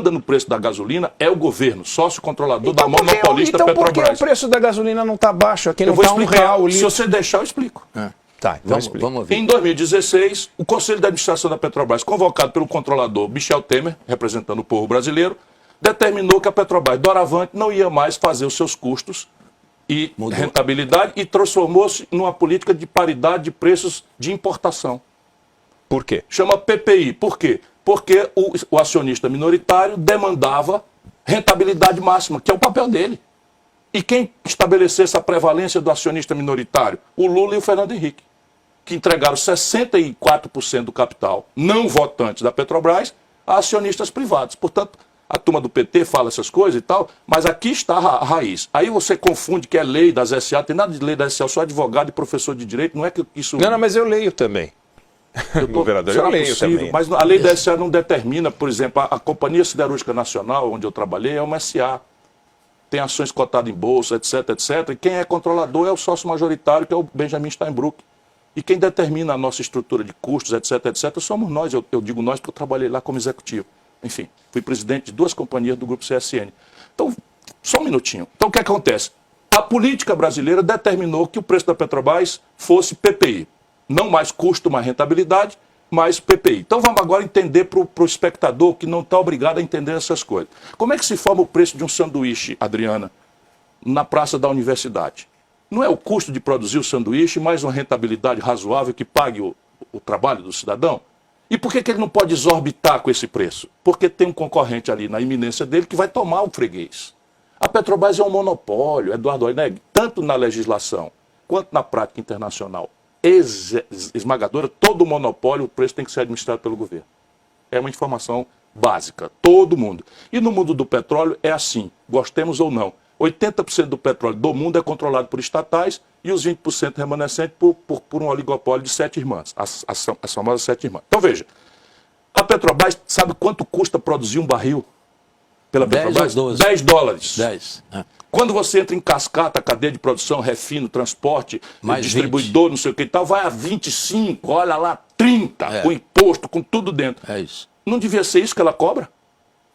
manda no preço da gasolina é o governo, sócio controlador da monopolista Petrobras. Então por que o preço da gasolina não está baixo? Aqui não está R$1 o litro. Se você deixar, eu explico. Tá, então explica. Vamos ouvir. Em 2016, o Conselho de Administração da Petrobras, convocado pelo controlador Michel Temer, representando o povo brasileiro, determinou que a Petrobras, doravante, não ia mais fazer os seus custos e rentabilidade e transformou-se numa política de paridade de preços de importação. Por quê? Chama PPI. Por quê? Porque o acionista minoritário demandava rentabilidade máxima, que é o papel dele. E quem estabeleceu essa prevalência do acionista minoritário? O Lula e o Fernando Henrique, que entregaram 64% do capital não votantes da Petrobras a acionistas privados. Portanto, a turma do PT fala essas coisas e tal, mas aqui está a raiz. Aí você confunde que é lei das SA, tem nada de lei das SA, eu sou advogado e professor de direito, não é que isso... Não, mas eu leio também. Governador, eu leio também. Mas a lei da SA não determina, por exemplo, a Companhia Siderúrgica Nacional, onde eu trabalhei, é uma SA. Tem ações cotadas em bolsa, etc, etc. E quem é controlador é o sócio majoritário, que é o Benjamin Steinbrück. E quem determina a nossa estrutura de custos, etc, etc, somos nós. Eu digo nós porque eu trabalhei lá como executivo. Enfim, fui presidente de 2 companhias do Grupo CSN. Então, só um minutinho. Então, o que acontece? A política brasileira determinou que o preço da Petrobras fosse PPI. Não mais custo, mais rentabilidade, mais PPI. Então, vamos agora entender para o espectador que não está obrigado a entender essas coisas. Como é que se forma o preço de um sanduíche, Adriana, na praça da universidade? Não é o custo de produzir o sanduíche mais uma rentabilidade razoável que pague o trabalho do cidadão? E por que ele não pode exorbitar com esse preço? Porque tem um concorrente ali na iminência dele que vai tomar o freguês. A Petrobras é um monopólio, Eduardo Oineg, tanto na legislação quanto na prática internacional esmagadora, todo monopólio, o preço tem que ser administrado pelo governo. É uma informação básica, todo mundo. E no mundo do petróleo é assim, gostemos ou não. 80% do petróleo do mundo é controlado por estatais e os 20% remanescentes por um oligopólio de 7 irmãs, as famosas 7 irmãs. Então veja, a Petrobras sabe quanto custa produzir um barril pela Petrobras? 10 ou 12? 10 dólares. 10. Quando você entra em cascata, cadeia de produção, refino, transporte, mais distribuidor, 20. não sei o que e tal, vai a 25, olha lá, 30, com imposto, com tudo dentro. É isso. Não devia ser isso que ela cobra?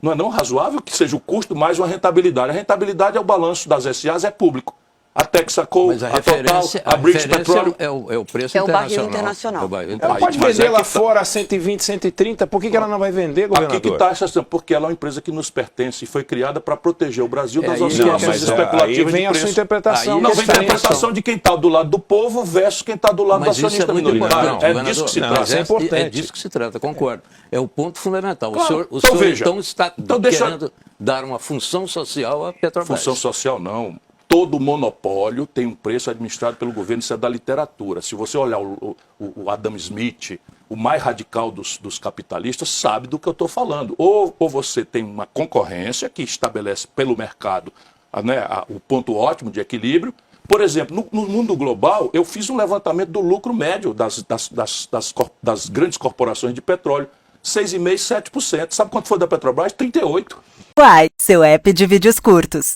Não é não razoável que seja o custo mais uma rentabilidade? A rentabilidade é o balanço das SAs, é público. A Texaco, a Total, a British Petroleum. É o preço é o barril internacional. internacional. É o barril Ela pode Mas vender é lá que fora a 120, 130, por que ela não vai vender, governador? Aqui que está a questão, porque ela é uma empresa que nos pertence e foi criada para proteger o Brasil das aí oscilações especulativas aí vem de a preço. sua interpretação. Não, vem a interpretação de quem está do lado do povo versus quem está do lado do Mas isso acionista é muito minoritário. importante, É disso que se Não, trata. isso é importante. É disso que se trata, concordo. É o ponto fundamental. Claro. O Então, senhor veja. então está Então, deixa- querendo dar uma função social à Petrobras. Função social não. Todo monopólio tem um preço administrado pelo governo, isso é da literatura. Se você olhar o Adam Smith, o mais radical dos capitalistas, sabe do que eu estou falando. Ou você tem uma concorrência que estabelece pelo mercado o ponto ótimo de equilíbrio. Por exemplo, no mundo global, eu fiz um levantamento do lucro médio das grandes corporações de petróleo. 6,5%, 7%. Sabe quanto foi da Petrobras? 38%. Uai, seu app de vídeos curtos.